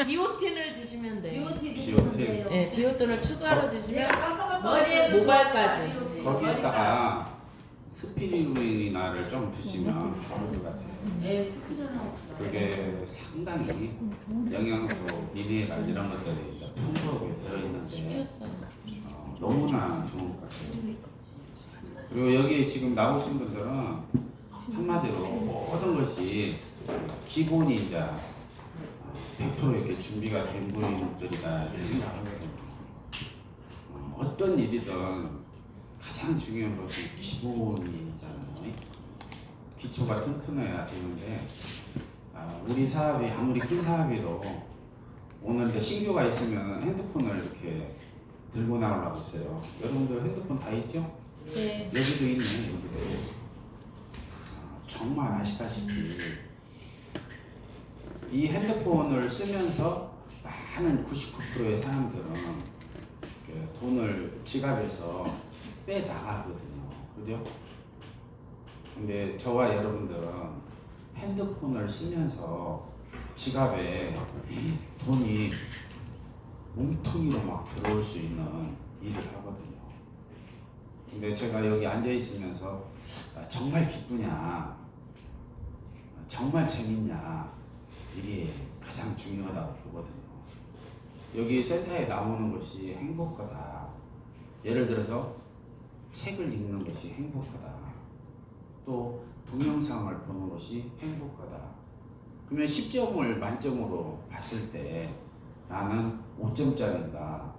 비오틴을 드시면 돼요. 비오티 비오티. 드시면 돼요. 네, 비오틴을 추가로 드시면 머리에 모발까지. 거기에다가 스피루리나를 좀 드시면 좋을 것 같아요. 네, 스피드는 그게 상당히 영양소, 미네랄 이런 것들이 이제 풍부하게 들어있는데 시켰어요. 너무나 좋은 것 같아요. 그리고 여기 지금 나오신 분들은 한마디로 모든 것이 기본이 이제 100% 이렇게 준비가 된 분들이다 이렇게 생각하거든요. 어떤 일이든 가장 중요한 것은 기본이잖아요. 기초가 튼튼해야 되는데 우리 사업이 아무리 큰 사업이도 오늘 이제 신규가 있으면 핸드폰을 이렇게 들고 나오려고 했어요. 여러분들 핸드폰 다 있죠? 네. 여기도 있네. 여기도. 정말 아시다시피 이 핸드폰을 쓰면서 많은 99%의 사람들은 돈을 지갑에서 빼 나가거든요. 그죠? 근데 저와 여러분들은 핸드폰을 쓰면서 지갑에 돈이 뭉텅이로 막 들어올 수 있는 일을 하거든요. 근데 제가 여기 앉아 있으면서 정말 기쁘냐, 정말 재밌냐, 이게 가장 중요하다고 보거든요. 여기 센터에 나오는 것이 행복하다. 예를 들어서 책을 읽는 것이 행복하다. 또 동영상을 보는 것이 행복하다. 그러면 10점을 만점으로 봤을 때 나는 5점짜리인가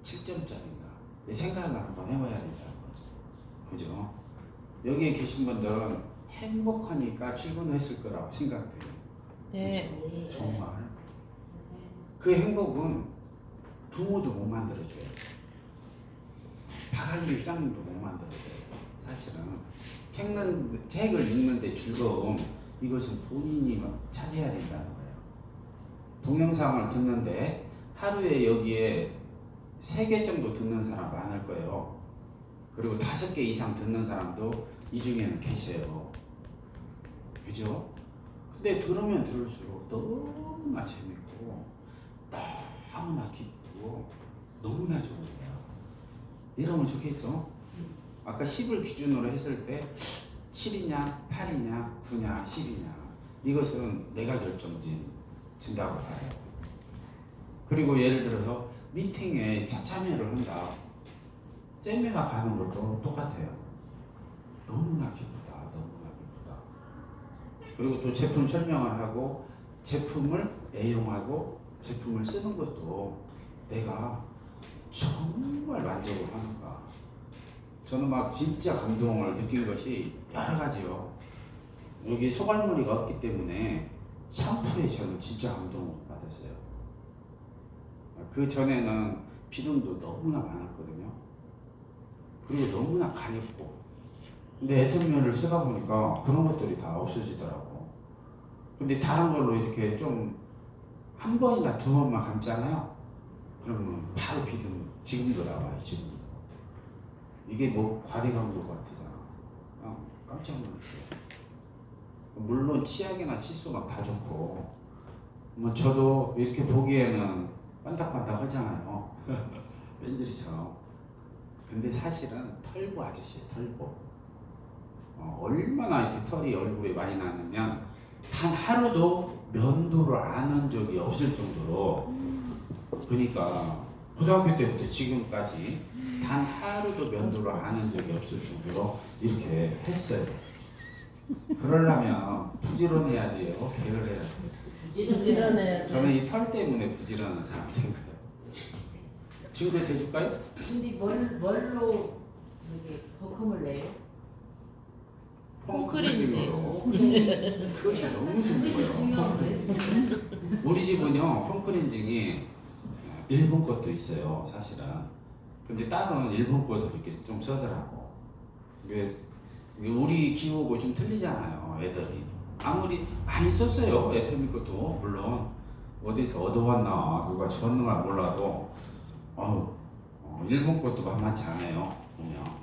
7점짜리인가 이 생각을 한번 해봐야 된다는 거죠. 그죠? 여기에 계신 분들은 행복하니까 출근했을 거라고 생각돼요. 네. 그죠? 정말 그 행복은 부모도 못 만들어줘요. 박알림 회장님도 못 만들어줘요. 사실은 책을 읽는데 즐거움, 이것은 본인이 차지해야 된다는 거예요. 동영상을 듣는데 하루에 여기에 3개 정도 듣는 사람 많을 거예요. 그리고 5개 이상 듣는 사람도 이 중에는 계세요. 그죠? 근데 들으면 들을수록 너무나 재밌고 너무나 기쁘고 너무나 좋은 거예요. 이러면 좋겠죠? 아까 10을 기준으로 했을 때 7이냐, 8이냐, 9냐, 10이냐 이것은 내가 결정진다고 봐요. 그리고 예를 들어서 미팅에 참여를 한다. 세미나 가는 것도 똑같아요. 너무나 기쁘다, 너무나 기쁘다. 그리고 또 제품 설명을 하고 제품을 애용하고 제품을 쓰는 것도 내가 정말 만족을 하는가. 저는 막 진짜 감동을 느낀 것이 여러 가지요. 여기 소갈머리가 없기 때문에 샴푸에 저는 진짜 감동을 받았어요. 그 전에는 비듬도 너무나 많았거든요. 그리고 너무나 가렵고. 근데 애터미를 쓰다 보니까 그런 것들이 다 없어지더라고. 근데 다른 걸로 이렇게 좀 한 번이나 2번만 감잖아요. 그러면 바로 비듬 지금도 나와요. 지금도. 이게 뭐 과대광고 같잖아. 깜짝 놀랐어요. 물론 치약이나 칫솔은 다 좋고, 뭐 저도 이렇게 보기에는 반딱반딱 하잖아요. 뺀질이처럼. 근데 사실은 털보 아저씨예요. 털보. 얼마나 이렇게 털이 얼굴에 많이 나느면 단 하루도 면도를 안 한 적이 없을 정도로. 그러니까 고등학교 때부터 지금까지 단 하루도 면도를 안 한 적이 없을 정도로 이렇게 했어요. 그러려면 부지런해야 돼요. 개를 해야 돼요. 부지런해야 돼. 저는 이 털 때문에 부지런한 사람인 거예요. 친구에 대줄까요? 근데 뭘로 이렇게 거품을 내요? 콩크린지. 그것이 너무 좋은 그것이 중요한 거예요. 거예요. 우리 집은요, 폼크렌징이 일본 것도 있어요, 사실은. 근데 다른 일본 것도 이렇게 좀 써더라고. 이게 우리 기호고 좀 틀리잖아요, 애들이. 아무리 많이 썼어요, 애터미 것도. 물론 어디서 얻어왔나 누가 줬는가 몰라도 일본 것도 만만치 않아요, 보면.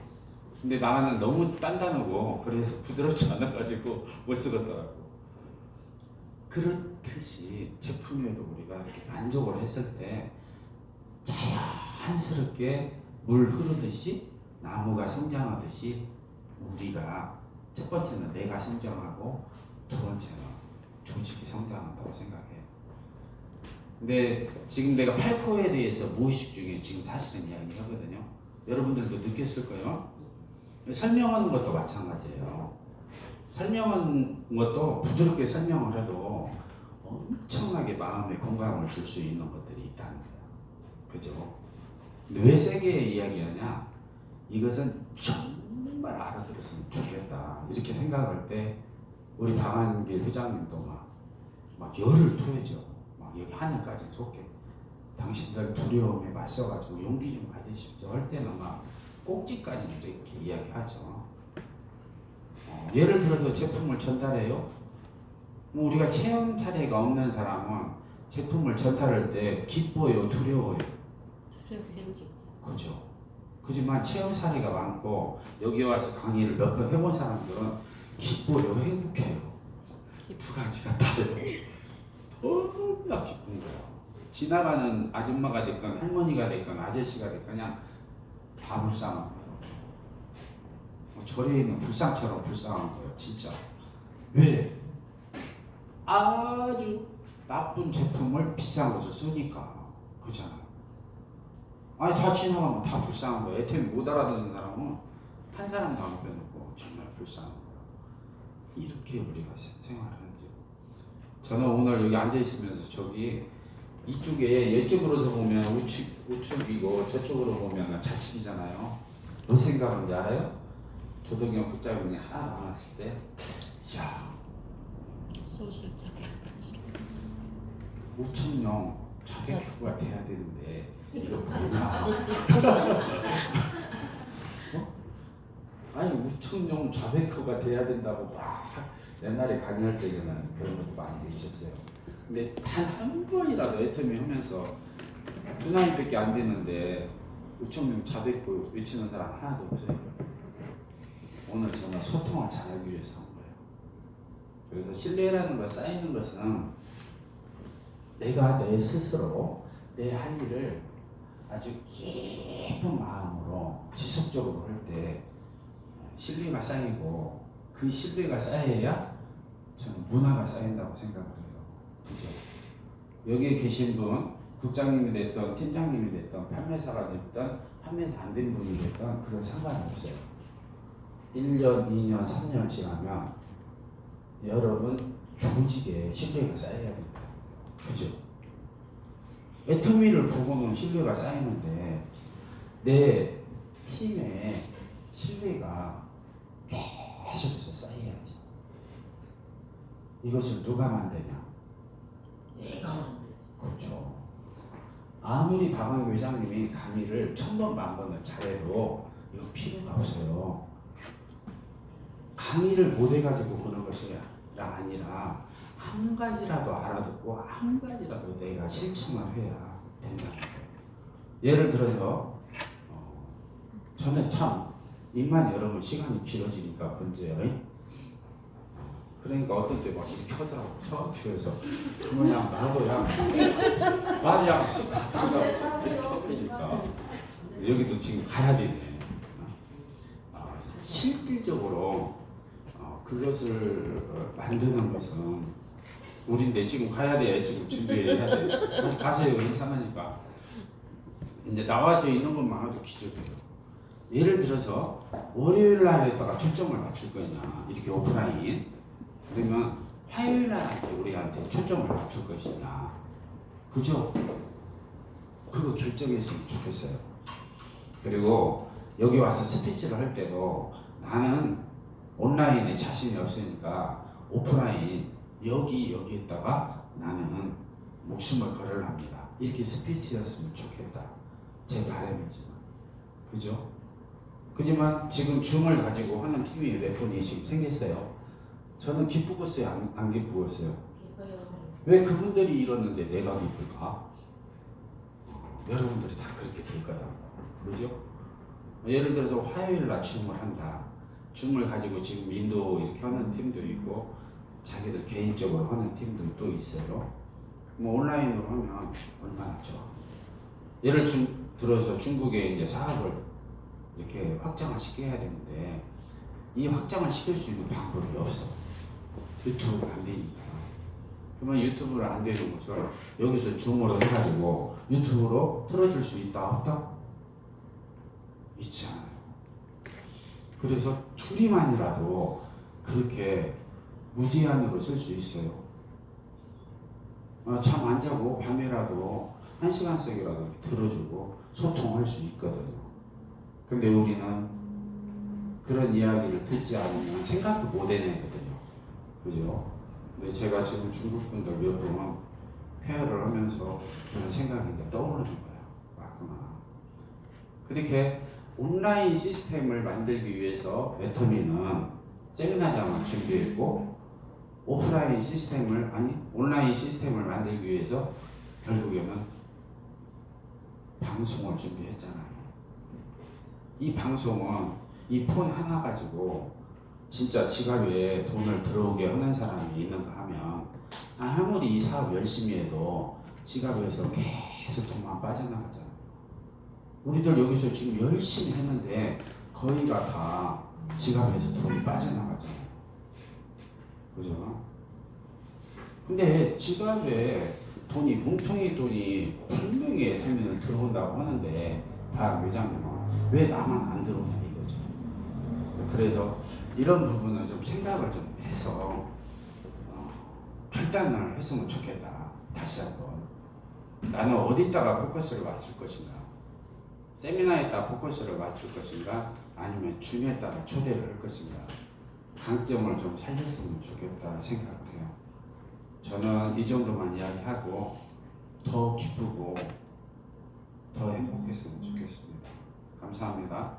근데 나는 너무 단단하고 그래서 부드럽지 않아가지고 못 쓰겠더라고. 그렇듯이 제품에도 우리가 이렇게 만족을 했을 때 자연스럽게 물 흐르듯이 나무가 성장하듯이 우리가 첫 번째는 내가 성장하고 두 번째는 조직이 성장한다고 생각해요. 근데 지금 내가 8코어에 대해서 무의식 중에 지금 사실은 이야기 하거든요. 여러분들도 느꼈을 거예요. 설명하는 것도 마찬가지예요. 설명하는 것도 부드럽게 설명을 해도 엄청나게 마음에 건강을 줄 수 있는 것들이 있다는 거예요. 그죠? 근데 왜 세게 이야기하냐? 이것은 정말 알아들었으면 좋겠다. 이렇게 생각할 때 우리 방한길 회장님도 막 열을 토해져. 막 여기 하늘까지 솟게. 당신들 두려움에 맞서가지고 용기 좀 가지십시오. 할 때는 막 꼭지까지도 이렇게 이야기하죠. 예를 들어서 제품을 전달해요. 우리가 체험 사례가 없는 사람은 제품을 전달할 때 기뻐요, 두려워요. 두렵겠지. 그죠. 그지만 체험 사례가 많고 여기 와서 강의를 몇 번 해본 사람들은 기뻐요, 행복해요. 두 가지가 다르요. 너무나 기쁜 거야. 지나가는 아줌마가 됐건 할머니가 됐건 아저씨가 됐건 그냥 다 불쌍한 거예요. 절에 있는 불상처럼 불쌍한 거예요. 진짜. 왜? 아주 나쁜 제품을 비싼 것을 쓰니까. 그렇잖아요. 아니 다 지나가면 다 불쌍한 거예요. 애템 못 알아듣는 사람은 한 사람도 안 빼놓고 정말 불쌍한 거예요. 이렇게 우리가 생활하는 게. 저는 오늘 여기 앉아 있으면서 저기 이쪽에 이쪽으로서 보면 우측이고 저쪽으로 보면 좌측이잖아요. 무슨 생각인지 알아요? 조덕이형 붙잡이는 하나도 안 왔을 때, 야, 소실장. 우천령 좌백효가 돼야 되는데 이거 뭐냐? 아니 우천령 좌백효가 돼야 된다고 막 옛날에 강의할 적에는 그런 것도 많이 있었어요. 근데 단 한 번이라도 애터미 하면서 두 나이밖에 안 됐는데 우천령 좌백효 외치는 사람 하나도 없어요. 오늘 저는 소통을 잘하기 위해서 한 거예요. 그래서 신뢰라는 걸 쌓이는 것은 내가 내 스스로 내 할 일을 아주 깊은 마음으로 지속적으로 할 때 신뢰가 쌓이고 그 신뢰가 쌓여야 저는 문화가 쌓인다고 생각을 해요. 그죠? 여기에 계신 분, 국장님이 됐던 팀장님이 됐던 판매사가 됐던 판매사 안 된 분이 됐던 그런 상관없어요. 1년, 2년, 3년 지나면 여러분 조직에 신뢰가 쌓여야 된다. 그죠? 애터미를 보고는 신뢰가 쌓이는데 내 팀에 신뢰가 계속해서 쌓여야지. 이것을 누가 만드냐? 내가 만들지. 그렇죠. 아무리 박완규 회장님이 강의를 1000번, 10,000번을 잘해도 이거 필요가 없어요. 강의를 못해가지고 보는 것이 아니라 한 가지라도 알아듣고 한 가지라도 내가 실천을 해야 된다는 거예요. 예를 들어서 저는 참 입만 열으면 시간이 길어지니까 문제예요. 그러니까 어떤 때 막 이렇게 하더라고. 저 뒤에서 그냥 나도야 말이 약 쓱 하다가 이렇게 꺾이니까 여기도 지금 가야 되네. 실질적으로 그것을 만드는 것은 우린데 지금 가야 돼. 지금 준비해야 돼. 가세요. 괜찮으니까. 이제 나와서 있는 것만 해도 기적이에요. 예를 들어서 월요일 날에다가 초점을 맞출 거냐 이렇게 오프라인 그러면 화요일 날한테 우리한테 초점을 맞출 것이냐 그죠? 그거 결정했으면 좋겠어요. 그리고 여기 와서 스피치를 할 때도 나는 온라인에 자신이 없으니까 오프라인 여기에다가 나는 목숨을 걸으랍니다. 이렇게 스피치였으면 좋겠다. 제 바람이지만 그죠? 그지만 지금 줌을 가지고 하는 팀이 몇 분이 지금 생겼어요. 저는 기쁘겠어요? 안 기쁘겠어요? 왜 그분들이 이러는데 내가 기쁠까? 여러분들이 다 그렇게 될 거다. 그죠? 예를 들어서 화요일 날 줌을 한다. 줌을 가지고 지금 인도 이렇게 하는 팀도 있고 자기들 개인적으로 하는 팀도 또 있어요. 뭐 온라인으로 하면 얼마나 좋아. 예를 들어서 중국에 이제 사업을 이렇게 확장을 시켜야 되는데 이 확장을 시킬 수 있는 방법이 없어. 유튜브가 안 되니까. 그러면 유튜브를 안 되는 것을 여기서 줌으로 해가지고 유튜브로 틀어줄 수 있다 없다? 있지 않아요. 그래서 둘이만이라도 그렇게 무제한으로 쓸 수 있어요. 잠 안 자고 밤에라도 1시간씩이라도 들어주고 소통할 수 있거든요. 근데 우리는 그런 이야기를 듣지 않으면 생각도 못 해내거든요. 그죠? 근데 제가 지금 중국 분들 몇 분 회화를 하면서 그런 생각이 이제 떠오르는 거예요. 맞구나. 그렇게 온라인 시스템을 만들기 위해서 애터미는 세미나장을 준비했고 오프라인 시스템을 온라인 시스템을 만들기 위해서 결국에는 방송을 준비했잖아요. 이 방송은 이 폰 하나 가지고 진짜 지갑에 돈을 들어오게 하는 사람이 있는가 하면 아무리 이 사업 열심히 해도 지갑에서 계속 돈만 빠져나가잖아요. 우리들 여기서 지금 열심히 했는데 거의가 다 지갑에서 돈이 빠져나가잖아요. 그죠? 근데 지갑에 돈이 뭉텅이 돈이 분명히 되면 들어온다고 하는데 박 회장님은 왜 나만 안 들어오냐 이거죠. 그래서 이런 부분은 좀 생각을 좀 해서 결단을 했으면 좋겠다. 다시 한번 나는 어디다가 포커스를 맞출 것인가, 세미나에다 포커스를 맞출 것인가, 아니면 줌에 따라 초대를 할 것인가, 강점을 좀 살렸으면 좋겠다 생각을 해요. 저는 이 정도만 이야기하고 더 기쁘고 더 행복했으면 좋겠습니다. 감사합니다.